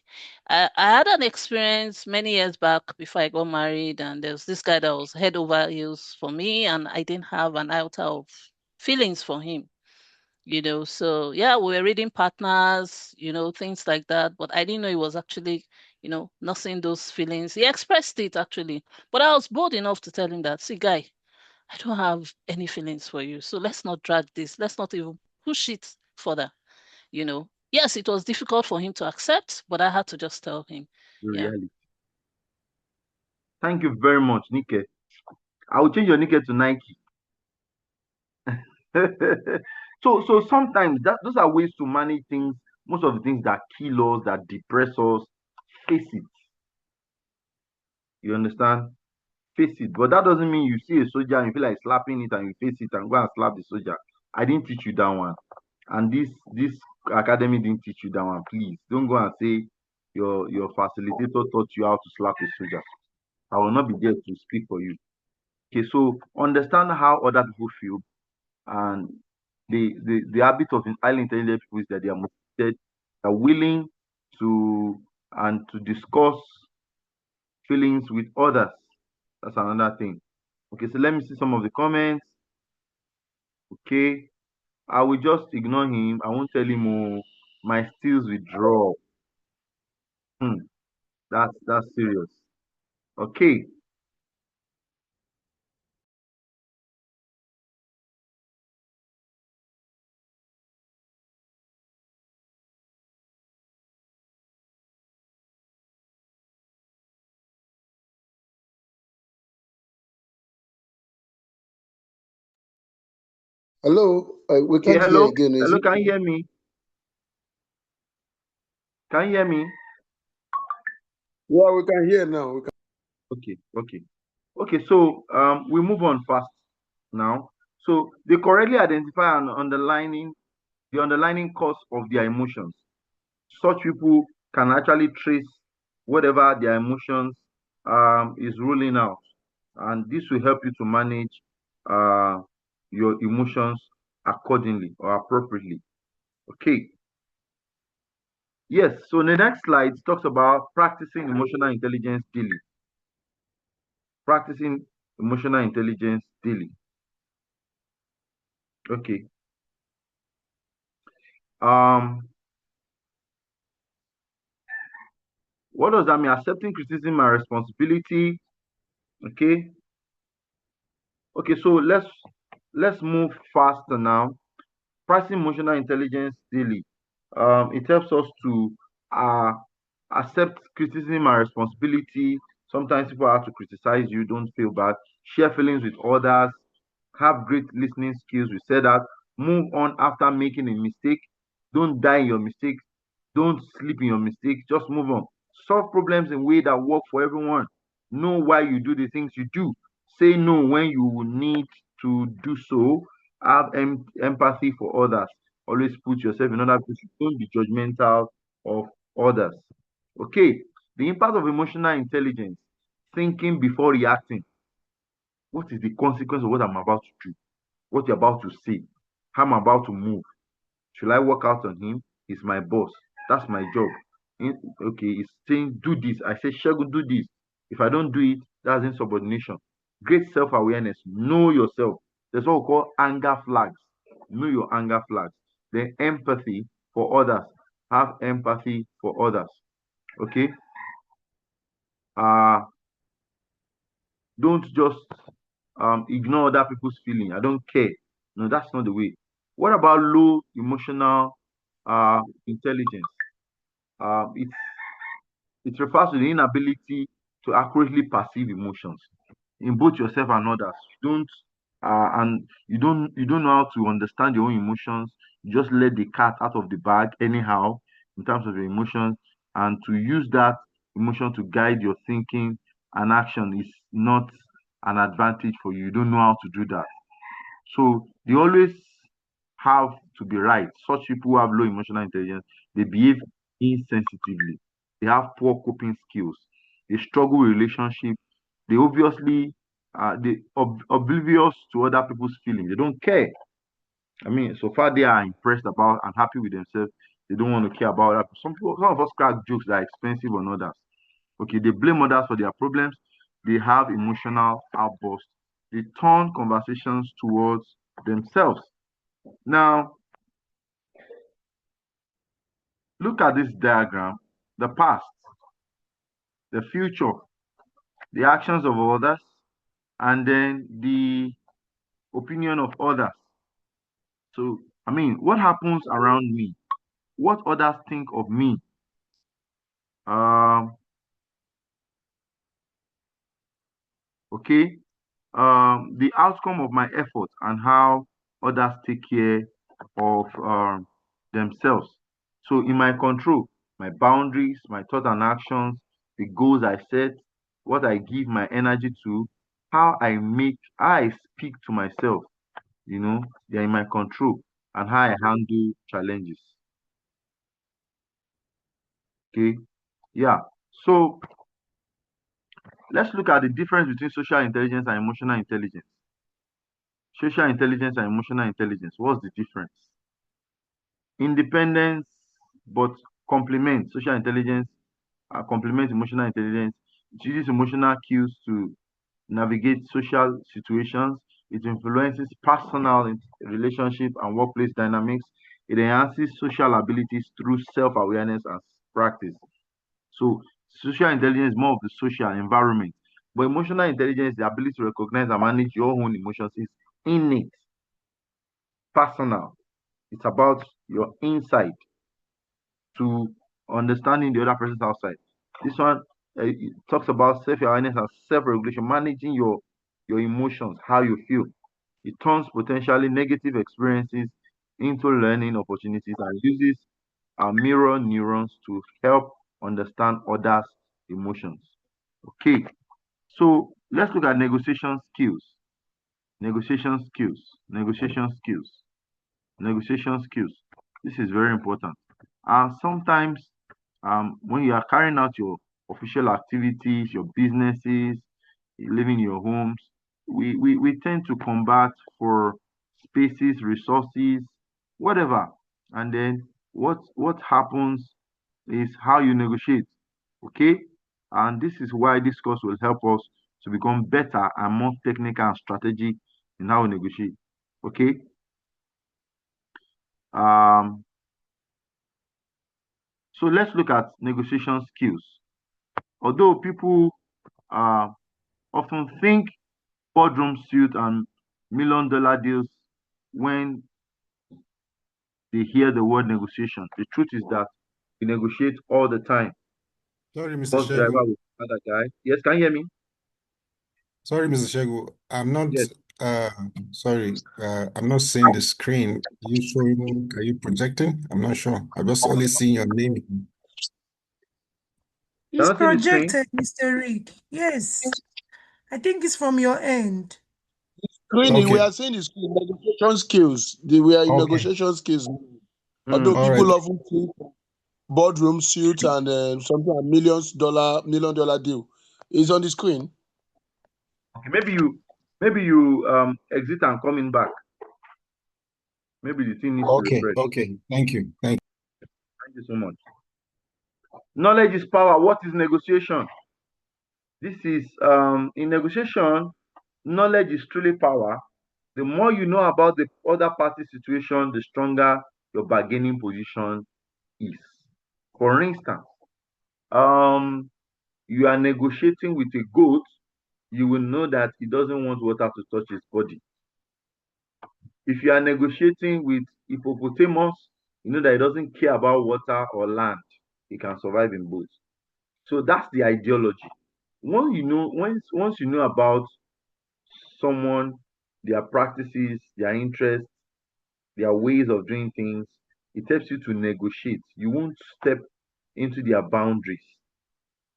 I had an experience many years back before I got married, and there was this guy that was head over heels for me, and I didn't have an iota of feelings for him, So yeah, we were reading partners, things like that, but I didn't know he was actually, nursing those feelings. He expressed it actually, but I was bold enough to tell him that, see, guy, I don't have any feelings for you. So let's not drag this. Let's not even push it further. Yes, it was difficult for him to accept, but I had to just tell him. The Yeah. reality. Thank you very much, Nike. I will change your Nike to Nike. So sometimes those are ways to manage things. Most of the things that kill us, that depress us, face it. You understand? Face it. But that doesn't mean you see a soldier and you feel like slapping it and you face it and go and slap the soldier. I didn't teach you that one. And this academy didn't teach you that one. Please don't go and say your facilitator taught you how to slap a soldier. I will not be there to speak for you. Okay, so understand how other people feel, and the habit of highly intelligent people is that they are motivated, they are willing to and to discuss feelings with others. That's another thing. Okay, so let me see some of the comments. Okay, I will just ignore him. I won't tell him, oh, my stills withdraw. That's serious. Okay. Hello, we Okay, can't hear hello. again. Is Hello, it? can you hear me? Can you hear me? Yeah, we can hear now. We can. Okay. So we move on fast now. So they correctly identify the underlying cause of their emotions. Such people can actually trace whatever their emotions is ruling out, and this will help you to manage uh, your emotions accordingly or appropriately. Okay. Yes. So the next slide talks about practicing emotional intelligence daily. Practicing emotional intelligence daily. Okay. Um, what does that mean? Accepting criticism and responsibility. Okay. Okay, so let's move faster now. Practicing emotional intelligence daily. It helps us to uh, accept criticism and responsibility. Sometimes people have to criticize you, don't feel bad. Share feelings with others. Have great listening skills. We said that. Move on after making a mistake. Don't die in your mistakes. Don't sleep in your mistakes. Just move on. Solve problems in a way that work for everyone. Know why you do the things you do. Say no when you need to do so. Have empathy for others. Always put yourself in other positions. Don't be judgmental of others. Okay. The impact of emotional intelligence. Thinking before reacting. What is the consequence of what I'm about to do? What you're about to say? How I'm about to move? Should I work out on him? He's my boss. That's my job. Okay, he's saying do this. I say, Segun, do this. If I don't do it, that's insubordination. Great self-awareness. Know yourself. There's what we call anger flags. Know your anger flags. Then empathy for others. Have empathy for others. Okay. Don't just ignore other people's feeling. I don't care. No, that's not the way. What about low emotional intelligence? It refers to the inability to accurately perceive emotions in both yourself and others. You don't know how to understand your own emotions. You just let the cat out of the bag anyhow in terms of your emotions, and to use that emotion to guide your thinking and action is not an advantage for you. You don't know how to do that. So they always have to be right. Such people who have low emotional intelligence, they behave insensitively. They have poor coping skills. They struggle with relationships. They obviously oblivious to other people's feelings. They don't care. I mean, so far they are impressed about and happy with themselves. They don't want to care about that. Some of us crack jokes that are expensive on others. Okay, they blame others for their problems. They have emotional outbursts. They turn conversations towards themselves. Now, look at this diagram: the past, the future, the actions of others, and then the opinion of others. So, I mean, what happens around me? What others think of me? Um, okay, the outcome of my effort and how others take care of themselves. So, in my control, my boundaries, my thoughts and actions, the goals I set, what I give my energy to, how I speak to myself, they're in my control, and how I handle challenges. Okay, yeah. So, let's look at the difference between social intelligence and emotional intelligence. Social intelligence and emotional intelligence. What's the difference? Independence, but complement social intelligence, complement emotional intelligence. It uses emotional cues to navigate social situations. It influences personal relationship and workplace dynamics. It enhances social abilities through self-awareness and practice. So social intelligence is more of the social environment, but emotional intelligence, the ability to recognize and manage your own emotions, is innate, personal. It's about your inside to understanding the other person's outside. This one it talks about self-awareness and self-regulation, managing your emotions, how you feel. It turns potentially negative experiences into learning opportunities and uses our mirror neurons to help understand others' emotions. Okay, so let's look at negotiation skills. Negotiation skills. Negotiation skills. Negotiation skills. This is very important. Sometimes when you are carrying out your official activities, your businesses, living in your homes, we tend to combat for spaces, resources, whatever. And then what happens is how you negotiate. Okay? And this is why this course will help us to become better and more technical and strategic in how we negotiate. Okay? Um, so let's look at negotiation skills. Although people often think boardroom suit and $1 million deals when they hear the word negotiation, the truth is that we negotiate all the time. Sorry, Mr. Bus driver Shego. with another guy. Yes, can you hear me? Sorry, Mr. Shego. Yes. I'm not seeing the screen. Are you projecting? I'm not sure. I'm just only seeing your name. It's Can I see the screen? projected, Mr. Rick. Yes. I think it's from your end. Screening, we Okay. are seeing the screen, negotiation skills. We are in Okay. negotiation skills. Although All people right. often think boardroom suit and something a million dollar deal is on the screen. Okay, maybe you exit and coming back. Maybe the thing needs to Okay. refresh. Okay. Thank you. Thank you so much. Knowledge is power. What is negotiation? This is in negotiation, knowledge is truly power. The more you know about the other party's situation, the stronger your bargaining position is. For instance, you are negotiating with a goat, you will know that he doesn't want water to touch his body. If you are negotiating with hippopotamus, you know that he doesn't care about water or land. He can survive in both. So that's the ideology. Once you know about someone, their practices, their interests, their ways of doing things, it helps you to negotiate. You won't step into their boundaries.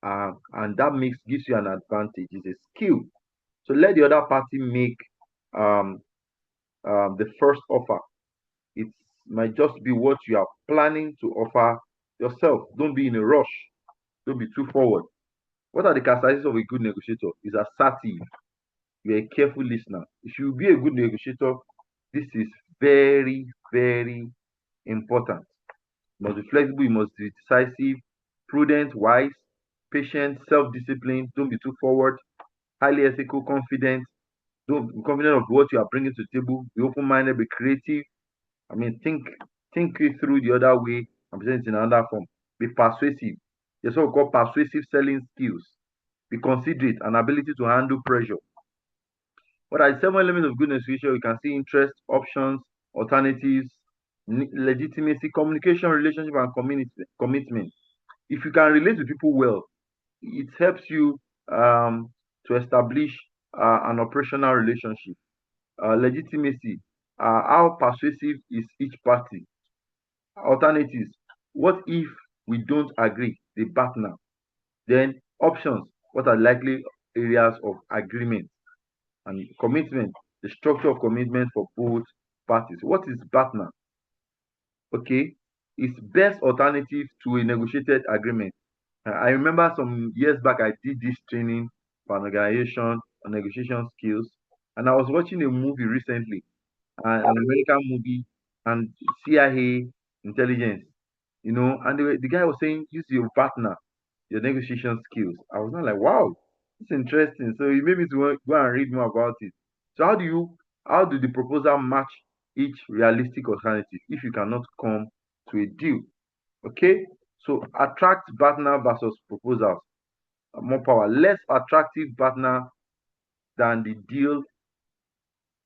And that gives you an advantage. It's a skill. So let the other party make um, the first offer. It might just be what you are planning to offer yourself. Don't be in a rush. Don't be too forward. What are the characteristics of a good negotiator? Is assertive. You're a careful listener. If you be a good negotiator, this is very, very important. You must be flexible, you must be decisive, prudent, wise, patient, self-disciplined. Don't be too forward, highly ethical, confident. Don't be confident of what you are bringing to the table. Be open-minded, be creative. I mean, think it through the other way and present it in another form. Be persuasive. There's what we call persuasive selling skills. Be considerate and ability to handle pressure. What are the 7 elements of good negotiation? You can see interest, options, alternatives, legitimacy, communication, relationship, and commitment. If you can relate to people well, it helps you to establish an operational relationship. Legitimacy, how persuasive is each party? Alternatives, what if we don't agree? The partner. Then options, what are likely areas of agreement? And commitment, the structure of commitment for both parties. What is partner? Okay, it's best alternative to a negotiated agreement. I remember some years back I did this training for an organization on negotiation skills, and I was watching a movie recently, an American movie, and CIA intelligence, and the guy was saying use your partner, your negotiation skills. I was not like, wow, it's interesting. So it made me to go and read more about it. So how do the proposal match each realistic alternative if you cannot come to a deal? Okay, so attract partner versus proposals. More power, less attractive partner than the deal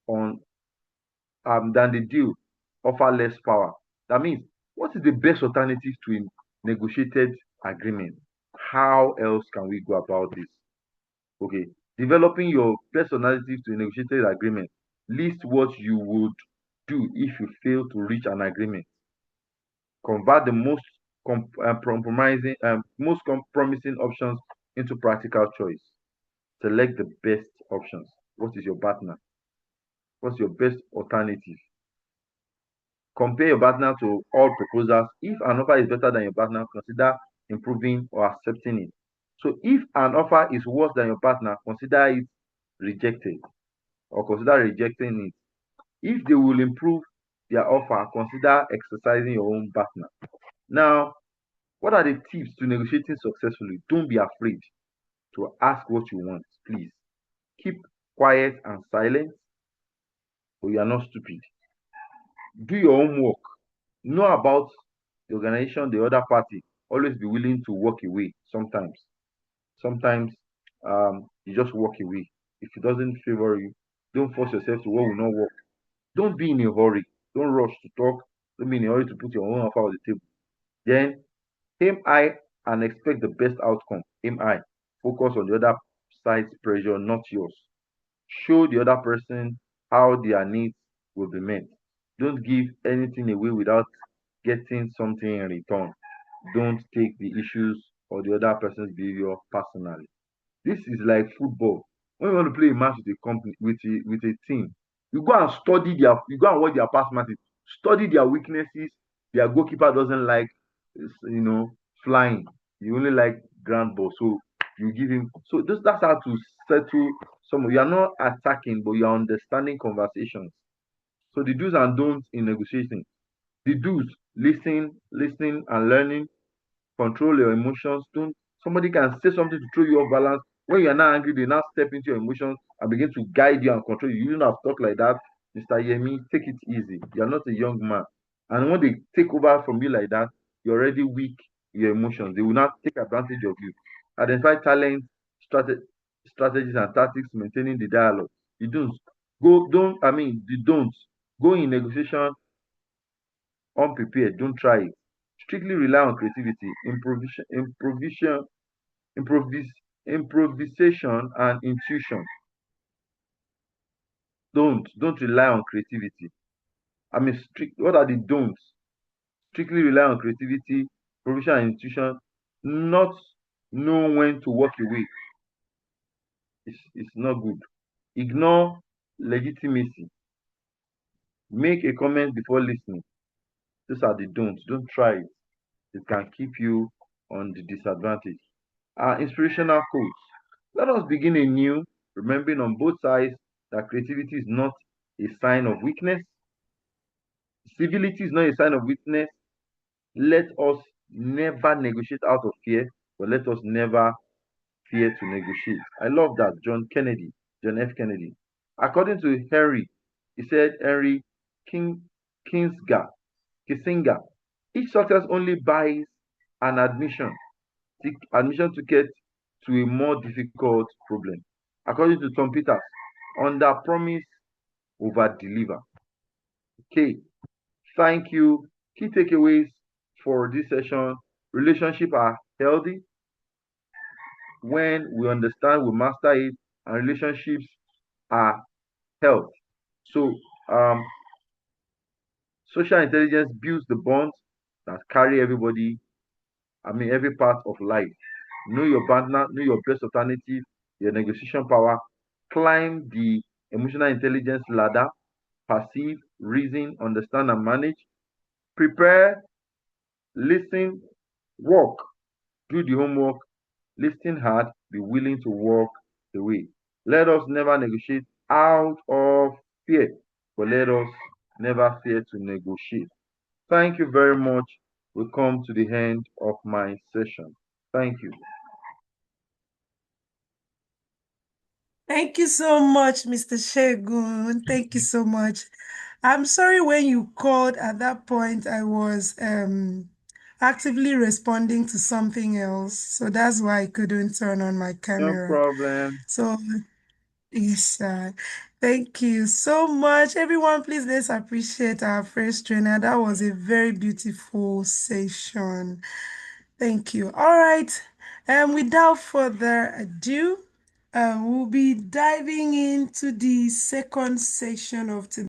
on than the deal offer less power. That means, what is the best alternative to a negotiated agreement? How else can we go about this? Okay, developing your best alternative to a negotiated agreement. List what you would do if you fail to reach an agreement. Convert the most promising options into practical choice. Select the best options. What is your partner? What's your best alternative? Compare your partner to all proposals. If an offer is better than your partner, consider improving or accepting it. So if an offer is worse than your partner, consider it rejected or consider rejecting it. If they will improve their offer, consider exercising your own partner. Now, what are the tips to negotiating successfully? Don't be afraid to ask what you want, please. Keep quiet and silent, but you are not stupid. Do your homework. Know about the organization, the other party. Always be willing to walk away sometimes. Sometimes you just walk away. If it doesn't favor you, don't force yourself to what will not work. Don't be in a hurry. Don't rush to talk. Don't be in a hurry to put your own offer on the table. Then aim high and expect the best outcome. Aim high. Focus on the other side's pressure, not yours. Show the other person how their needs will be met. Don't give anything away without getting something in return. Don't take the issues or the other person's behavior personally. This is like football. When you want to play a match with a company, with a team, you go and you go and watch their past matches, study their weaknesses. Their goalkeeper doesn't like, you know, flying. You only like ground ball, so you give him. So that's how to settle some. You are not attacking, but you are understanding conversations. So the do's and don'ts in negotiating. The do's: listening and learning. Control your emotions. Don't Somebody can say something to throw you off balance. When you are not angry, they now step into your emotions and begin to guide you and control you. You don't have to talk like that. Mr. Yemi, take it easy. You're not a young man. And when they take over from you like that, you're already weak in your emotions. They will not take advantage of you. Identify talent, strategies, and tactics, maintaining the dialogue. You don't go in negotiation unprepared. Don't try it. Strictly rely on creativity, improvisation, and intuition. Don't rely on creativity. What are the don'ts? Strictly rely on creativity, provision, and intuition. Not know when to walk away. It's not good. Ignore legitimacy. Make a comment before listening. Those are the don'ts. Don't try it. It can keep you on the disadvantage. Inspirational quotes. Let us begin anew, remembering on both sides that creativity is not a sign of weakness. Civility is not a sign of weakness. Let us never negotiate out of fear, but let us never fear to negotiate. I love that. John F. Kennedy. According to Henry, he said, Henry Kissinger, each success only buys an admission ticket to a more difficult problem. According to Tom Peters, under promise, over deliver. Okay, thank you. Key takeaways for this session: relationships are healthy when we understand, we master it, and relationships are health. So, social intelligence builds the bonds that carry every part of life. Know your partner, know your best alternative, your negotiation power, climb the emotional intelligence ladder, perceive, reason, understand, and manage. Prepare, listen, work, do the homework, listen hard, be willing to walk the way. Let us never negotiate out of fear, but let us never fear to negotiate. Thank you very much. We come to the end of my session. Thank you. Thank you so much, Mr. Segun. Thank you so much. I'm sorry when you called at that point, I was actively responding to something else. So that's why I couldn't turn on my No camera. problem. So, yes, thank you so much. Everyone, please let's appreciate our first trainer. That was a very beautiful session. Thank you. All right. Without further ado, we'll be diving into the second section of today.